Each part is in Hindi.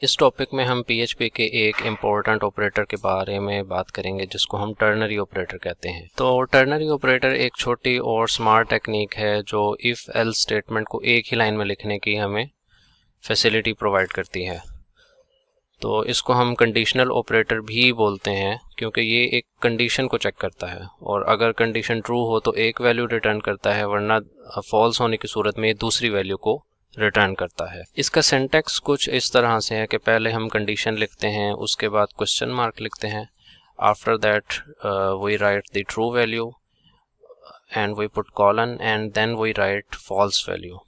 इस टॉपिक में हम PHP के एक इम्पोर्टेंट ऑपरेटर के बारे में बात करेंगे जिसको हम टर्नरी ऑपरेटर कहते हैं। तो टर्नरी ऑपरेटर एक छोटी और स्मार्ट टेक्निक है जो इफ़ एल्स स्टेटमेंट को एक ही लाइन में लिखने की हमें फैसिलिटी प्रोवाइड करती है। तो इसको हम कंडीशनल ऑपरेटर भी बोलते हैं क्योंकि ये एक कंडीशन को चेक करता है और अगर कंडीशन ट्रू हो तो एक वैल्यू रिटर्न करता है, वरना फॉल्स होने की सूरत में ये दूसरी वैल्यू को रिटर्न करता है। इसका सिंटैक्स कुछ इस तरह से है कि पहले हम कंडीशन लिखते हैं, उसके बाद क्वेश्चन मार्क लिखते हैं, after that we write the true value and we put colon and then we write false value.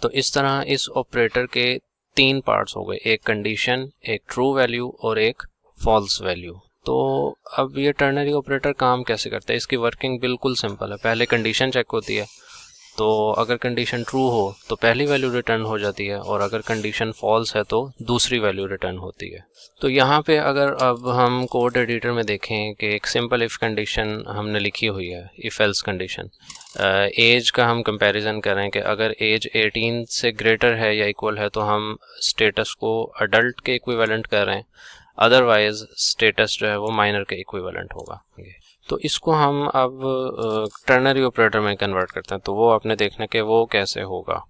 तो इस तरह इस ऑपरेटर के तीन पार्ट्स हो गए, एक कंडीशन, एक ट्रू वैल्यू और एक फॉल्स वैल्यू। तो अब ये टर्नरी ऑपरेटर काम कैसे करता है, इसकी वर्किंग बिल्कुल सिंपल है। पहले कंडीशन चेक होती है, तो अगर कंडीशन ट्रू हो तो पहली वैल्यू रिटर्न हो जाती है और अगर कंडीशन फॉल्स है तो दूसरी वैल्यू रिटर्न होती है। तो यहाँ पे अगर अब हम कोड एडिटर में देखें कि एक सिंपल इफ़ कंडीशन हमने लिखी हुई है, इफ़ एल्स कंडीशन, एज का हम कंपैरिजन करें कि अगर एज 18 से ग्रेटर है या इक्वल है तो हम स्टेटस को अडल्ट के इक्विवेलेंट कर रहे हैं, अदरवाइज स्टेटस जो है वो माइनर के इक्विवेलेंट होगा। तो इसको हम अब टर्नरी ऑपरेटर में कन्वर्ट करते हैं, तो वो आपने देखना कि वो कैसे होगा।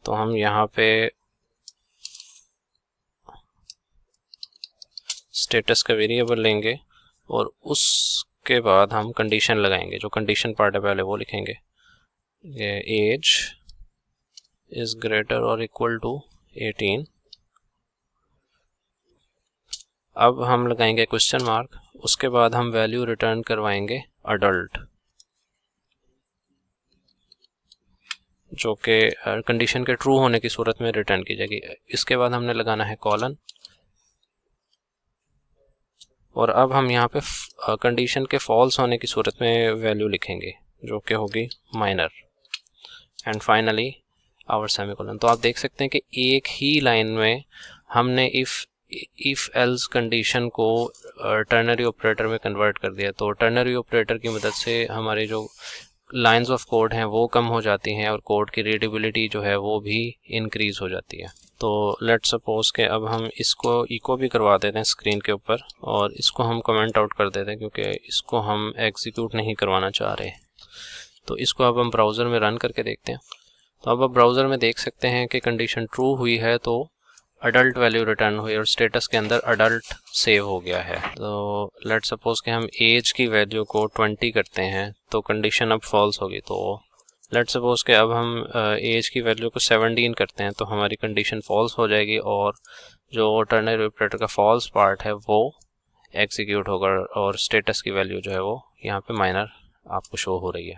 तो हम यहाँ पे स्टेटस का वेरिएबल लेंगे और उसके बाद हम कंडीशन लगाएंगे। जो कंडीशन पार्ट है पहले वो लिखेंगे, ये एज इज ग्रेटर और इक्वल टू 18। अब हम लगाएंगे क्वेश्चन मार्क, उसके बाद हम वैल्यू रिटर्न करवाएंगे अडल्ट, जो कि कंडीशन के ट्रू होने की सूरत में रिटर्न की जाएगी। इसके बाद हमने लगाना है कॉलन और अब हम यहाँ पे कंडीशन के फॉल्स होने की सूरत में वैल्यू लिखेंगे जो कि होगी minor, and finally our semicolon. तो आप देख सकते हैं कि एक ही लाइन में हमने इफ़ एल्स कंडीशन को टर्नरी ऑपरेटर में कन्वर्ट कर दिया। तो टर्नरी ऑपरेटर की मदद से हमारे जो लाइंस ऑफ कोड हैं वो कम हो जाती हैं और कोड की रीडेबिलिटी जो है वो भी इंक्रीज़ हो जाती है। तो लेट्स सपोज के अब हम इसको इको भी करवा देते हैं स्क्रीन के ऊपर और इसको हम कमेंट आउट कर देते हैं क्योंकि इसको हम एग्जीक्यूट नहीं करवाना चाह रहे। तो इसको अब हम ब्राउज़र में रन करके देखते हैं। तो अब आप ब्राउज़र में देख सकते हैं कि कंडीशन ट्रू हुई है तो अडल्ट वैल्यू रिटर्न हुई और स्टेटस के अंदर अडल्ट सेव हो गया है। तो लेट्स सपोज कि हम एज की वैल्यू को 20 करते हैं तो कंडीशन अब फॉल्स होगी। तो लेट्स सपोज कि अब हम एज की वैल्यू को 17 करते हैं तो हमारी कंडीशन फॉल्स हो जाएगी और जो टर्नरी ऑपरेटर का फॉल्स पार्ट है वो एग्जीक्यूट होगा और स्टेटस की वैल्यू जो है वो यहाँ पे माइनर आपको शो हो रही है।